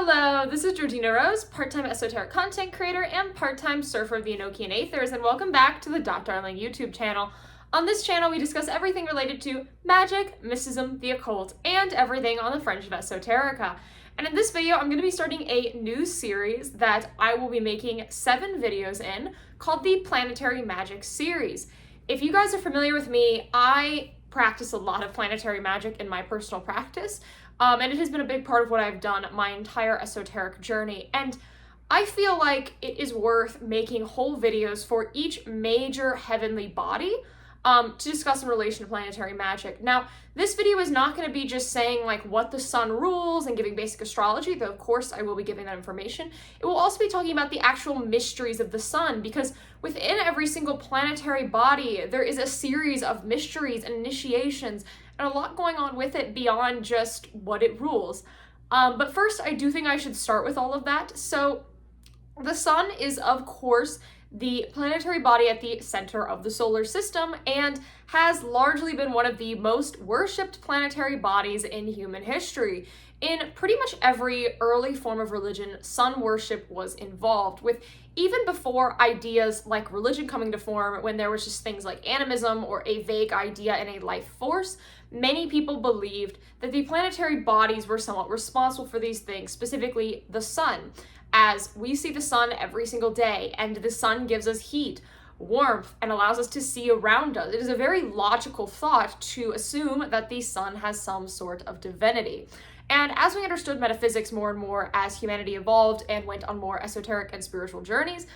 Hello, this is Georgina Rose, part-time esoteric content creator and part-time surfer of the Enochian Aethers, and welcome back to the Darling YouTube channel. On this channel, we discuss everything related to magic, mysticism, the occult, and everything on the fringe of esoterica. And in this video, I'm going to be starting a new series that I will be making 7 videos in, called the Planetary Magick series. If you guys are familiar with me, I practice a lot of planetary magic in my personal practice. And it has been a big part of what I've done my entire esoteric journey. And I feel like it is worth making whole videos for each major heavenly body to discuss in relation to planetary magic. Now, this video is not going to be just saying like what the sun rules and giving basic astrology, though of course I will be giving that information. It will also be talking about the actual mysteries of the sun, because within every single planetary body, there is a series of mysteries and initiations and a lot going on with it beyond just what it rules. But first, I do think I should start with all of that. So the sun is, of course, the planetary body at the center of the solar system and has largely been one of the most worshipped planetary bodies in human history. In pretty much every early form of religion, sun worship was involved, with even before ideas like religion coming to form, when there was just things like animism or a vague idea in a life force. Many people believed that the planetary bodies were somewhat responsible for these things, specifically the sun, as we see the sun every single day, and the sun gives us heat, warmth, and allows us to see around us. It is a very logical thought to assume that the sun has some sort of divinity. And as we understood metaphysics more and more as humanity evolved and went on more esoteric and spiritual journeys,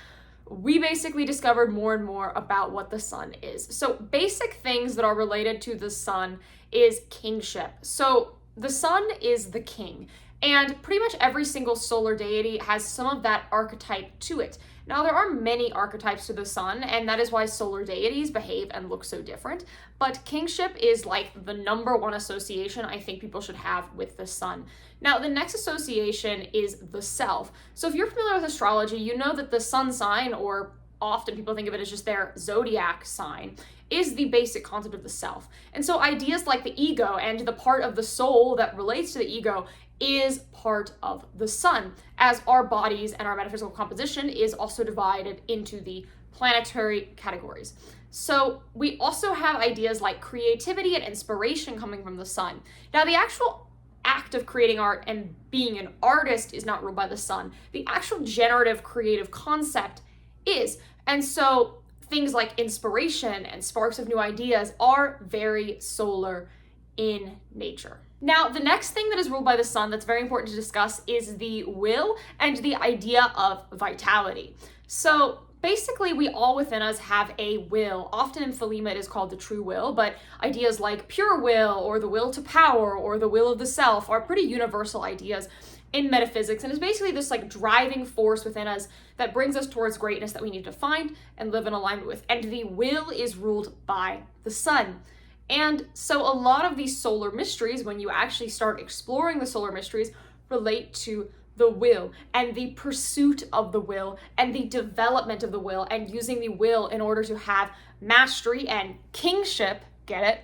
we basically discovered more and more about what the sun is. So basic things that are related to the sun is kingship. So the sun is the king, and pretty much every single solar deity has some of that archetype to it. Now, there are many archetypes to the sun, and that is why solar deities behave and look so different. But kingship is like the #1 association I think people should have with the sun. Now, the next association is the self. So if you're familiar with astrology, you know that the sun sign, or often people think of it as just their zodiac sign, is the basic concept of the self. And so ideas like the ego and the part of the soul that relates to the ego is part of the sun, as our bodies and our metaphysical composition is also divided into the planetary categories. So we also have ideas like creativity and inspiration coming from the sun. Now, the actual act of creating art and being an artist is not ruled by the sun. The actual generative creative concept is. And so things like inspiration and sparks of new ideas are very solar in nature. Now, the next thing that is ruled by the sun that's very important to discuss is the will and the idea of vitality. So basically, we all within us have a will. Often in Thelema it is called the true will, but ideas like pure will or the will to power or the will of the self are pretty universal ideas in metaphysics, and it's basically this like driving force within us that brings us towards greatness that we need to find and live in alignment with. And the will is ruled by the sun. And so a lot of these solar mysteries, when you actually start exploring the solar mysteries, relate to the will and the pursuit of the will and the development of the will and using the will in order to have mastery and kingship, get it,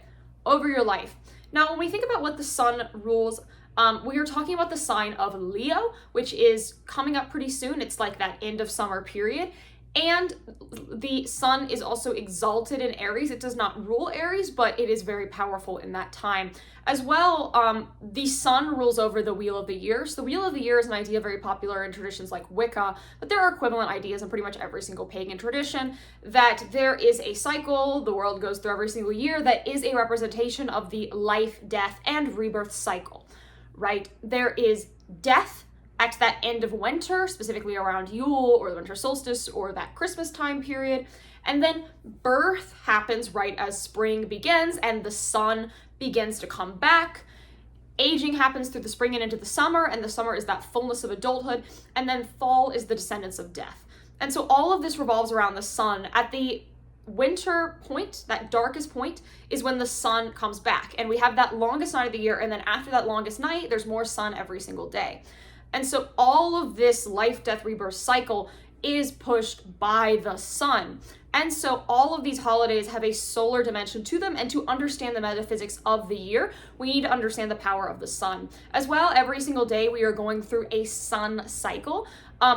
over your life. Now, when we think about what the sun rules, we are talking about the sign of Leo, which is coming up pretty soon. It's like that end of summer period. And the sun is also exalted in Aries. It does not rule Aries, but it is very powerful in that time. As well, the sun rules over the wheel of the year. So the wheel of the year is an idea very popular in traditions like Wicca, but there are equivalent ideas in pretty much every single pagan tradition, that there is a cycle the world goes through every single year that is a representation of the life, death, and rebirth cycle, right? There is death at that end of winter, specifically around Yule or the winter solstice or that Christmas time period. And then birth happens right as spring begins and the sun begins to come back. Aging happens through the spring and into the summer, and the summer is that fullness of adulthood. And then fall is the descendants of death. And so all of this revolves around the sun. At the winter point, that darkest point, is when the sun comes back. And we have that longest night of the year. And then after that longest night, there's more sun every single day. And so all of this life, death, rebirth cycle is pushed by the sun. And so all of these holidays have a solar dimension to them, and to understand the metaphysics of the year, we need to understand the power of the sun. As well, every single day we are going through a sun cycle.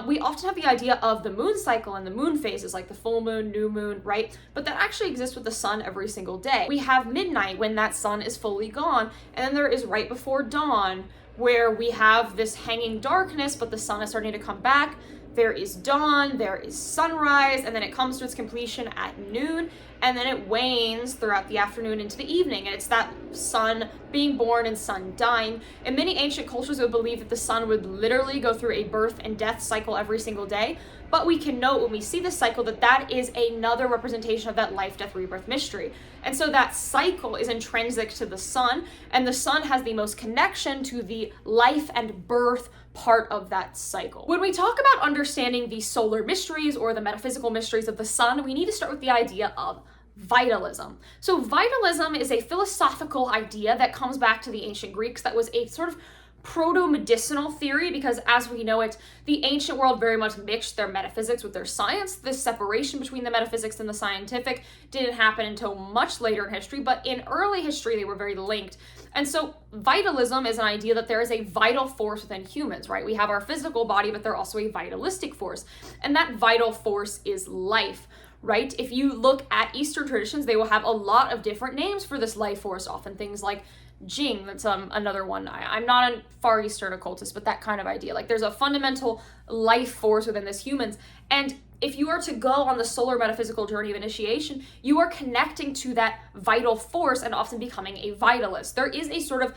We often have the idea of the moon cycle and the moon phases, like the full moon, new moon, right? But that actually exists with the sun every single day. We have midnight when that sun is fully gone, and then there is right before dawn, where we have this hanging darkness, but the sun is starting to come back. There is dawn, there is sunrise, and then it comes to its completion at noon, and then it wanes throughout the afternoon into the evening, and it's that sun being born and sun dying. In many ancient cultures, would believe that the sun would literally go through a birth and death cycle every single day, but we can note when we see this cycle that that is another representation of that life, death, rebirth mystery. And so that cycle is intrinsic to the sun, and the sun has the most connection to the life and birth part of that cycle. When we talk about understanding the solar mysteries or the metaphysical mysteries of the sun, we need to start with the idea of vitalism. So vitalism is a philosophical idea that comes back to the ancient Greeks that was a sort of proto-medicinal theory, because as we know it, the ancient world very much mixed their metaphysics with their science. This separation between the metaphysics and the scientific didn't happen until much later in history, but in early history they were very linked. And so vitalism is an idea that there is a vital force within humans, right? We have our physical body, but they're also a vitalistic force. And that vital force is life, right? If you look at Eastern traditions, they will have a lot of different names for this life force, often things like Jing, that's another one. I'm not a Far Eastern occultist, but that kind of idea. Like there's a fundamental life force within this humans. And if you are to go on the solar metaphysical journey of initiation, you are connecting to that vital force and often becoming a vitalist. There is a sort of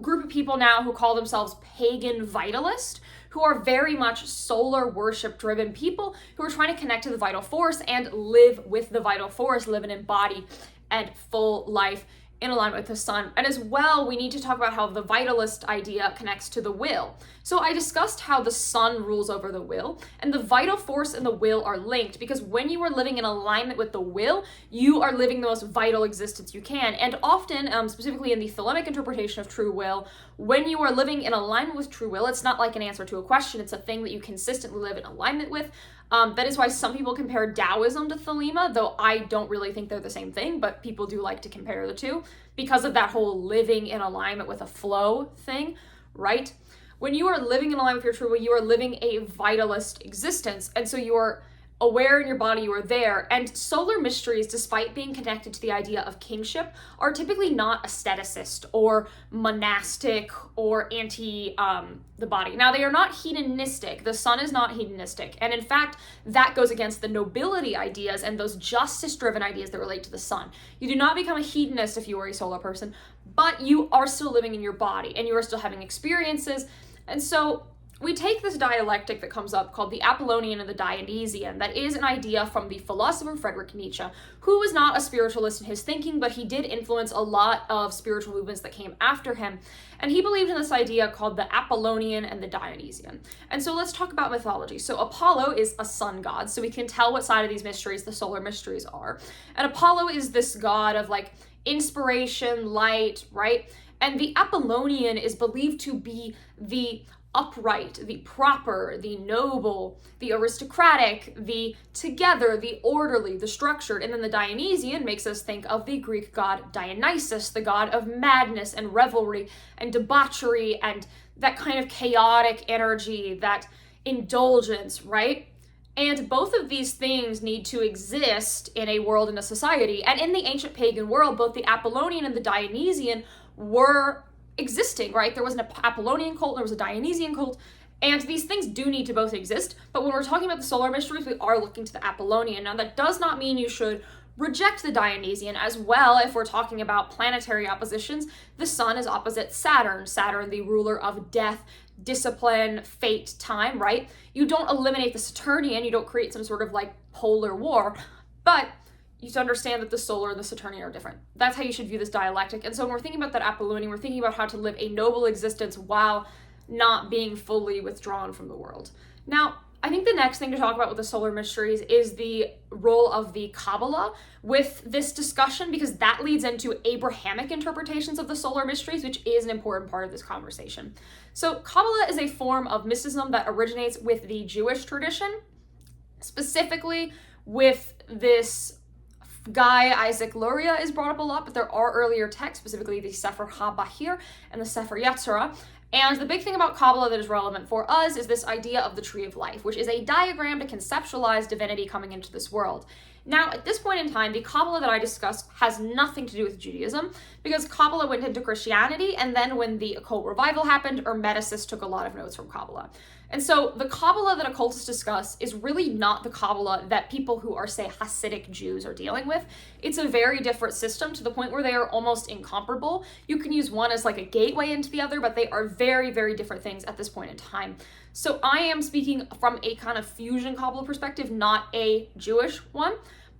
group of people now who call themselves pagan vitalist, who are very much solar worship driven people who are trying to connect to the vital force and live with the vital force, live an embodied and full life in alignment with the sun. And as well, we need to talk about how the vitalist idea connects to the will. So I discussed how the sun rules over the will, and the vital force and the will are linked, because when you are living in alignment with the will, you are living the most vital existence you can. And often, specifically in the Thelemic interpretation of true will, when you are living in alignment with true will, it's not like an answer to a question, it's a thing that you consistently live in alignment with. That is why some people compare Taoism to Thelema, though I don't really think they're the same thing, but people do like to compare the two because of that whole living in alignment with a flow thing, right? When you are living in alignment with your true will, you are living a vitalist existence, and so you are aware in your body, you are there. And solar mysteries, despite being connected to the idea of kingship, are typically not aestheticist or monastic or anti the body. Now, they are not hedonistic. The sun is not hedonistic. And in fact, that goes against the nobility ideas and those justice-driven ideas that relate to the sun. You do not become a hedonist if you are a solar person, but you are still living in your body and you are still having experiences. And so we take this dialectic that comes up called the Apollonian and the Dionysian. That is an idea from the philosopher Friedrich Nietzsche, who was not a spiritualist in his thinking, but he did influence a lot of spiritual movements that came after him. And he believed in this idea called the Apollonian and the Dionysian. And so let's talk about mythology. So Apollo is a sun god, so we can tell what side of these mysteries the solar mysteries are. And Apollo is this god of like inspiration, light, right? And the Apollonian is believed to be the upright, the proper, the noble, the aristocratic, the together, the orderly, the structured. And then the Dionysian makes us think of the Greek god Dionysus, the god of madness and revelry and debauchery and that kind of chaotic energy, that indulgence, right? And both of these things need to exist in a world, in a society. And in the ancient pagan world, both the Apollonian and the Dionysian were existing, right? There was an Apollonian cult, there was a Dionysian cult, and these things do need to both exist. But when we're talking about the solar mysteries, we are looking to the Apollonian. Now, that does not mean you should reject the Dionysian as well. If we're talking about planetary oppositions, the sun is opposite Saturn. Saturn, the ruler of death, discipline, fate, time, right? You don't eliminate the Saturnian, you don't create some sort of like polar war, but you should understand that the solar and the Saturnian are different. That's how you should view this dialectic. And so when we're thinking about that Apollonian, we're thinking about how to live a noble existence while not being fully withdrawn from the world. Now, I think the next thing to talk about with the solar mysteries is the role of the Cabala with this discussion, because that leads into Abrahamic interpretations of the solar mysteries, which is an important part of this conversation. So Cabala is a form of mysticism that originates with the Jewish tradition. Specifically with this guy, Isaac Luria, is brought up a lot, but there are earlier texts, specifically the Sefer HaBahir and the Sefer Yetzirah. And the big thing about Kabbalah that is relevant for us is this idea of the tree of life, which is a diagram to conceptualize divinity coming into this world. Now, at this point in time, the Kabbalah that I discussed has nothing to do with Judaism, because Kabbalah went into Christianity, and then when the occult revival happened, Hermeticists took a lot of notes from Kabbalah. And so the Kabbalah that occultists discuss is really not the Kabbalah that people who are, say, Hasidic Jews are dealing with. It's a very different system to the point where they are almost incomparable. You can use one as like a gateway into the other, but they are very, very different things at this point in time. So I am speaking from a kind of fusion Kabbalah perspective, not a Jewish one,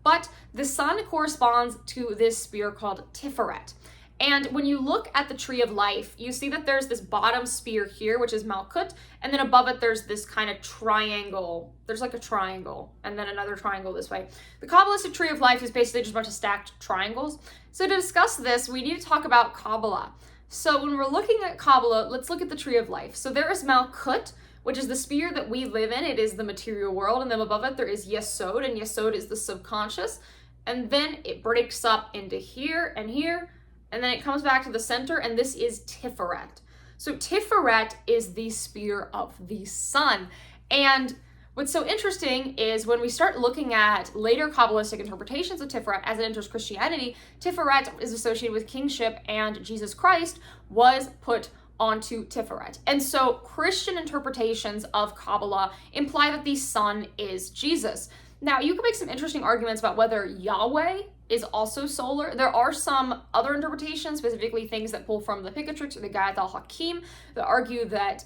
but the sun corresponds to this spear called Tiferet. And when you look at the tree of life, you see that there's this bottom spear here, which is Malkut, and then above it there's this kind of triangle. There's like a triangle, and then another triangle this way. The Kabbalistic tree of life is basically just a bunch of stacked triangles. So to discuss this, we need to talk about Kabbalah. So when we're looking at Kabbalah, let's look at the tree of life. So there is Malkut, which is the sphere that we live in. It is the material world, and then above it there is Yesod, and Yesod is the subconscious. And then it breaks up into here and here, and then it comes back to the center, and this is Tiferet. So Tiferet is the spear of the sun. And what's so interesting is when we start looking at later Kabbalistic interpretations of Tiferet as it enters Christianity, Tiferet is associated with kingship, and Jesus Christ was put onto Tiferet. And so Christian interpretations of Kabbalah imply that the sun is Jesus. Now, you can make some interesting arguments about whether Yahweh is also solar. There are some other interpretations, specifically things that pull from the Picatrix or the Gayat al-Hakim, that argue that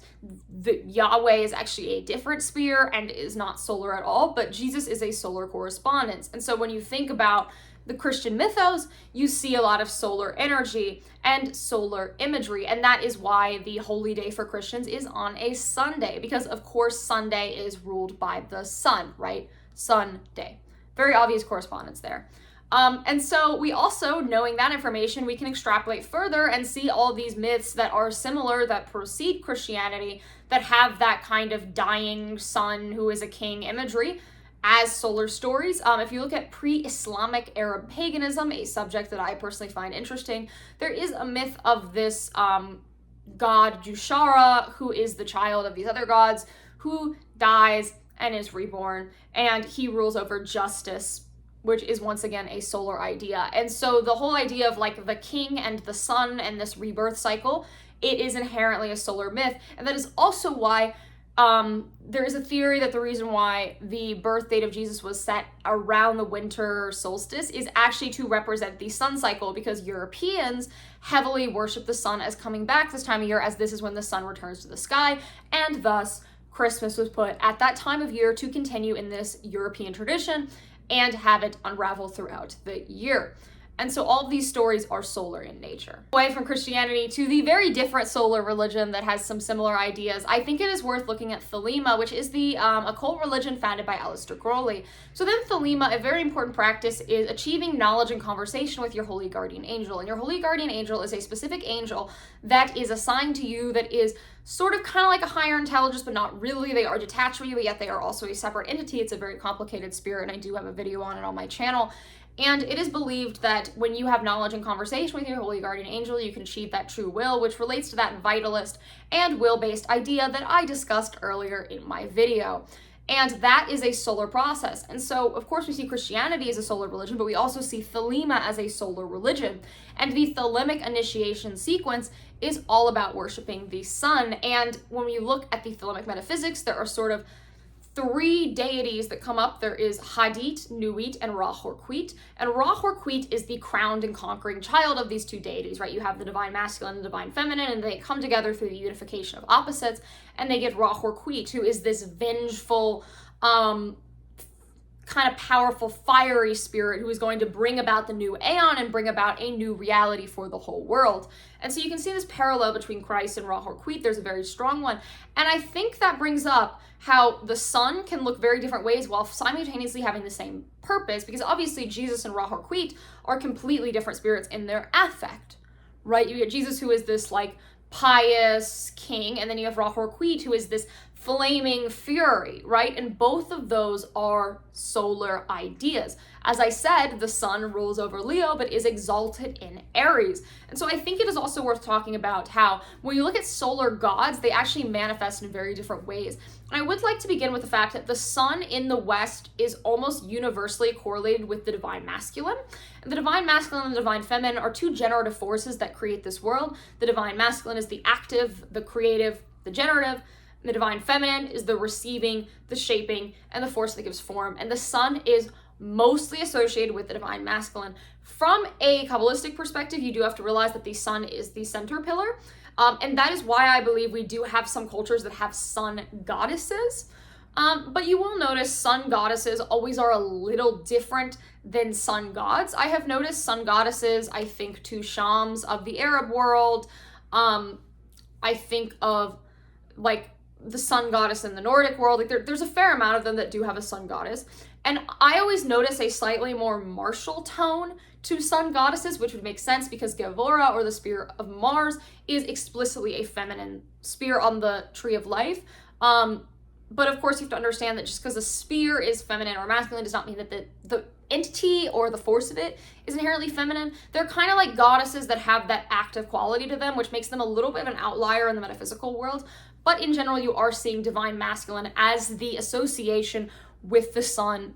the Yahweh is actually a different sphere and is not solar at all, but Jesus is a solar correspondence. And so when you think about the Christian mythos, you see a lot of solar energy and solar imagery, and that is why the holy day for Christians is on a Sunday, because of course Sunday is ruled by the sun, right? Sunday. Very obvious correspondence there. And so we also, knowing that information, we can extrapolate further and see all these myths that are similar, that precede Christianity, that have that kind of dying sun who is a king imagery as solar stories. If you look at pre-Islamic Arab paganism, a subject that I personally find interesting, there is a myth of this god Jushara, who is the child of these other gods, who dies and is reborn, and he rules over justice, which is once again a solar idea. And so the whole idea of like the king and the sun and this rebirth cycle, it is inherently a solar myth. And that is also why there is a theory that the reason why the birth date of Jesus was set around the winter solstice is actually to represent the sun cycle, because Europeans heavily worship the sun as coming back this time of year, as this is when the sun returns to the sky, and thus Christmas was put at that time of year to continue in this European tradition and have it unravel throughout the year. And so all of these stories are solar in nature. Away from Christianity to the very different solar religion that has some similar ideas, I think it is worth looking at Thelema, which is the occult religion founded by Aleister Crowley. So then Thelema, a very important practice is achieving knowledge and conversation with your holy guardian angel. And your holy guardian angel is a specific angel that is assigned to you that is sort of kind of like a higher intelligence, but not really. They are detached from you, but yet they are also a separate entity. It's a very complicated spirit, and I do have a video on it on my channel. And it is believed that when you have knowledge and conversation with your holy guardian angel, you can achieve that true will, which relates to that vitalist and will-based idea that I discussed earlier in my video. And that is a solar process. And so, of course, we see Christianity as a solar religion, but we also see Thelema as a solar religion. And the Thelemic initiation sequence is all about worshiping the sun. And when we look at the Thelemic metaphysics, there are sort of three deities that come up. There is Hadit, Nuit, and Ra-Horquit. And Ra-Horquit is the crowned and conquering child of these two deities, right? You have the divine masculine and the divine feminine, and they come together through the unification of opposites, and they get Ra-Horquit, who is this vengeful, kind of powerful, fiery spirit who is going to bring about the new aeon and bring about a new reality for the whole world. And so you can see this parallel between Christ and Ra-Horquit. There's a very strong one. And I think that brings up how the sun can look very different ways while simultaneously having the same purpose, because obviously Jesus and Ra-Horquit are completely different spirits in their affect, right? You get Jesus, who is this like pious king, and then you have Ra-Horquit, who is this flaming fury, right? And both of those are solar ideas. As I said, the sun rules over Leo, but is exalted in Aries. And so I think it is also worth talking about how when you look at solar gods, they actually manifest in very different ways. And I would like to begin with the fact that the sun in the West is almost universally correlated with the divine masculine. And the divine masculine and the divine feminine are two generative forces that create this world. The divine masculine is the active, the creative, the generative. The divine feminine is the receiving, the shaping, and the force that gives form. And the sun is mostly associated with the divine masculine. From a Kabbalistic perspective, you do have to realize that the sun is the center pillar. And that is why I believe we do have some cultures that have sun goddesses. But you will notice sun goddesses always are a little different than sun gods. I have noticed sun goddesses, I think to Shams of the Arab world. I think of like the sun goddess in the Nordic world. Like there's a fair amount of them that do have a sun goddess. And I always notice a slightly more martial tone to sun goddesses, which would make sense because Gevora, or the spear of Mars, is explicitly a feminine spear on the tree of life. But of course you have to understand that just because a spear is feminine or masculine does not mean that the entity or the force of it is inherently feminine. They're kind of like goddesses that have that active quality to them, which makes them a little bit of an outlier in the metaphysical world. But in general, you are seeing divine masculine as the association with the sun.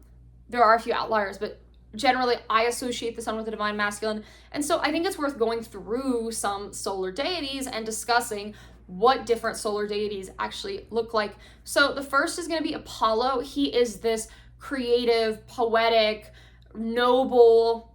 There are a few outliers, but generally I associate the sun with the divine masculine. And so I think it's worth going through some solar deities and discussing what different solar deities actually look like. So the first is going to be Apollo. He is this creative, poetic, noble,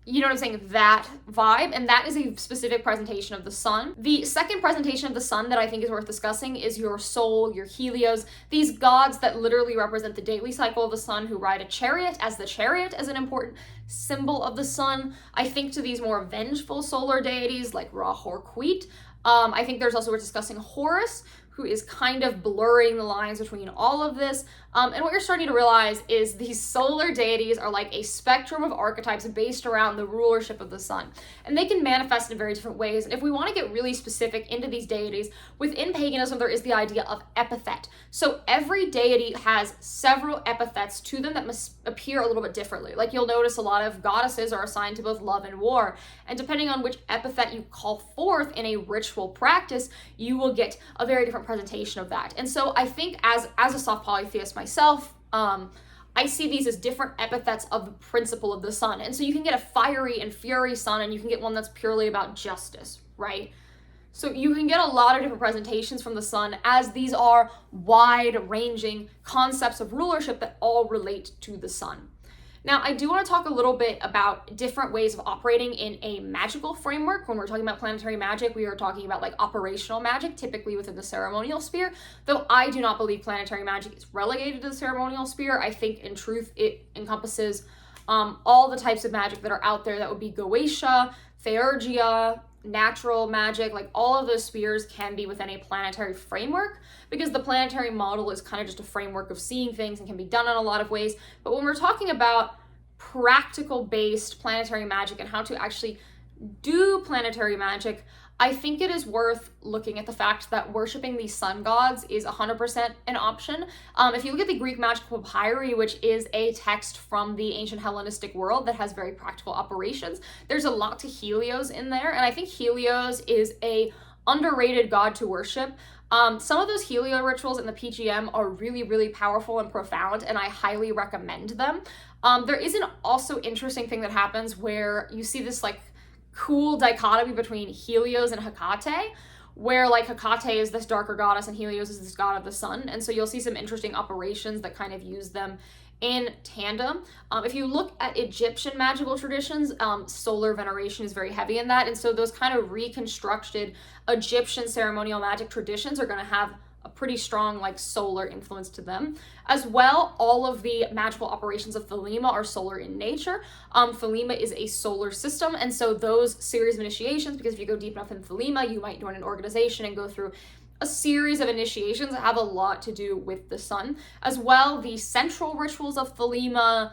you know what I'm saying, that vibe, and that is a specific presentation of the sun. The second presentation of the sun that I think is worth discussing is your soul, your Helios, these gods that literally represent the daily cycle of the sun, who ride a chariot, as the chariot as an important symbol of the sun. I think to these more vengeful solar deities like Ra Horquit. I think there's also, we're discussing Horus, who is kind of blurring the lines between all of this. And what you're starting to realize is these solar deities are like a spectrum of archetypes based around the rulership of the sun. And they can manifest in very different ways. And if we want to get really specific into these deities, within paganism, there is the idea of epithet. So every deity has several epithets to them that must appear a little bit differently. Like you'll notice a lot of goddesses are assigned to both love and war. And depending on which epithet you call forth in a ritual practice, you will get a very different presentation of that. And so I think as a soft polytheist myself, I see these as different epithets of the principle of the sun. And so you can get a fiery and fury sun, and you can get one that's purely about justice, right? So you can get a lot of different presentations from the sun, as these are wide-ranging concepts of rulership that all relate to the sun. Now, I do want to talk a little bit about different ways of operating in a magical framework. When we're talking about planetary magic, we are talking about like operational magic, typically within the ceremonial sphere, though I do not believe planetary magic is relegated to the ceremonial sphere. I think in truth, it encompasses all the types of magic that are out there. That would be Goetia, Theurgia, natural magic, like all of those spheres can be within a planetary framework, because the planetary model is kind of just a framework of seeing things and can be done in a lot of ways. But when we're talking about practical based planetary magic and how to actually do planetary magic, I think it is worth looking at the fact that worshiping these sun gods is 100% an option. If you look at the Greek magical papyri, which is a text from the ancient Hellenistic world that has very practical operations, there's a lot to Helios in there, and I think Helios is a underrated god to worship. Some of those Helio rituals in the PGM are really, really powerful and profound, and I highly recommend them. There is an also interesting thing that happens where you see this like cool dichotomy between Helios and Hecate, where like Hecate is this darker goddess and Helios is this god of the sun. And so you'll see some interesting operations that kind of use them in tandem. If you look at Egyptian magical traditions, solar veneration is very heavy in that. And so those kind of reconstructed Egyptian ceremonial magic traditions are going to have a pretty strong like solar influence to them. As well, all of the magical operations of Thelema are solar in nature. Thelema is a solar system, and so those series of initiations, because if you go deep enough in Thelema, you might join an organization and go through a series of initiations that have a lot to do with the sun. As well, the central rituals of Thelema,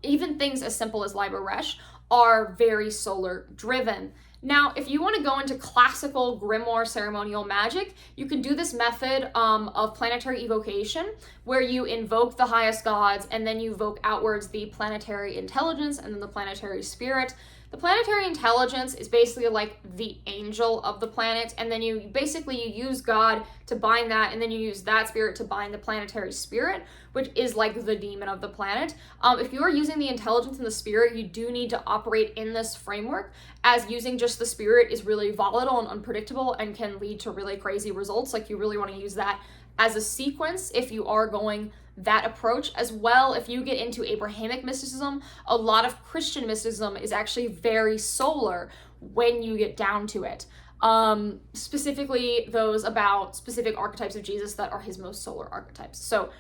even things as simple as Liber Resh, are very solar driven. Now, if you want to go into classical grimoire ceremonial magic, you can do this method of planetary evocation, where you invoke the highest gods and then you evoke outwards the planetary intelligence and then the planetary spirit. The planetary intelligence is basically like the angel of the planet, and then you use God to bind that, and then you use that spirit to bind the planetary spirit, which is like the demon of the planet. If you are using the intelligence and the spirit, you do need to operate in this framework, as using just the spirit is really volatile and unpredictable and can lead to really crazy results. Like, you really want to use that as a sequence if you are going that approach. As well, if you get into Abrahamic mysticism, a lot of Christian mysticism is actually very solar when you get down to it. Specifically those about specific archetypes of Jesus that are his most solar archetypes. So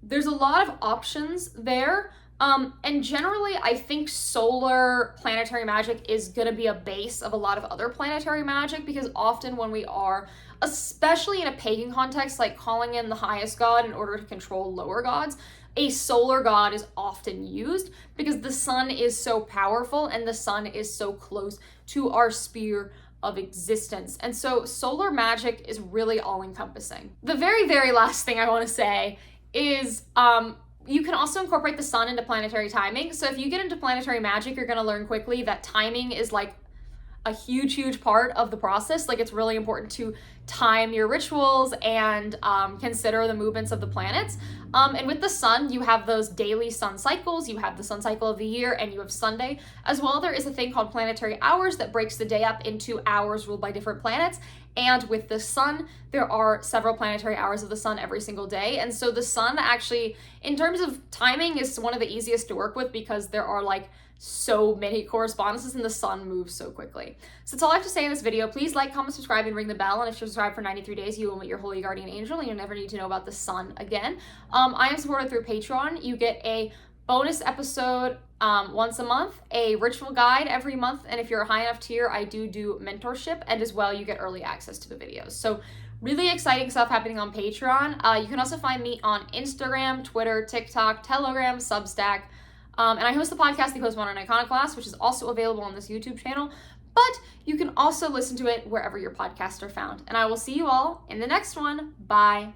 there's a lot of options there. And generally, I think solar planetary magic is going to be a base of a lot of other planetary magic, because often when we are, especially in a pagan context, like calling in the highest god in order to control lower gods, a solar god is often used because the sun is so powerful and the sun is so close to our sphere of existence. And so solar magic is really all-encompassing. The very, very last thing I want to say is you can also incorporate the sun into planetary timing. So if you get into planetary magic, you're going to learn quickly that timing is like a huge part of the process. Like, it's really important to time your rituals and consider the movements of the planets. And with the sun, you have those daily sun cycles, you have the sun cycle of the year, and you have Sunday. As well, there is a thing called planetary hours that breaks the day up into hours ruled by different planets. And with the sun, there are several planetary hours of the sun every single day. And so the sun actually, in terms of timing, is one of the easiest to work with because there are like so many correspondences and the sun moves so quickly. So that's all I have to say in this video. Please like, comment, subscribe, and ring the bell. And if you're subscribed for 93 days, you will meet your holy guardian angel and you'll never need to know about the sun again. I am supported through Patreon. You get a bonus episode once a month, a ritual guide every month, and if you're a high enough tier, I do mentorship, and as well you get early access to the videos. So really exciting stuff happening on Patreon. You can also find me on Instagram, Twitter, TikTok, Telegram, Substack, and I host the podcast, The Postmodern Iconoclast, which is also available on this YouTube channel, but you can also listen to it wherever your podcasts are found. And I will see you all in the next one. Bye.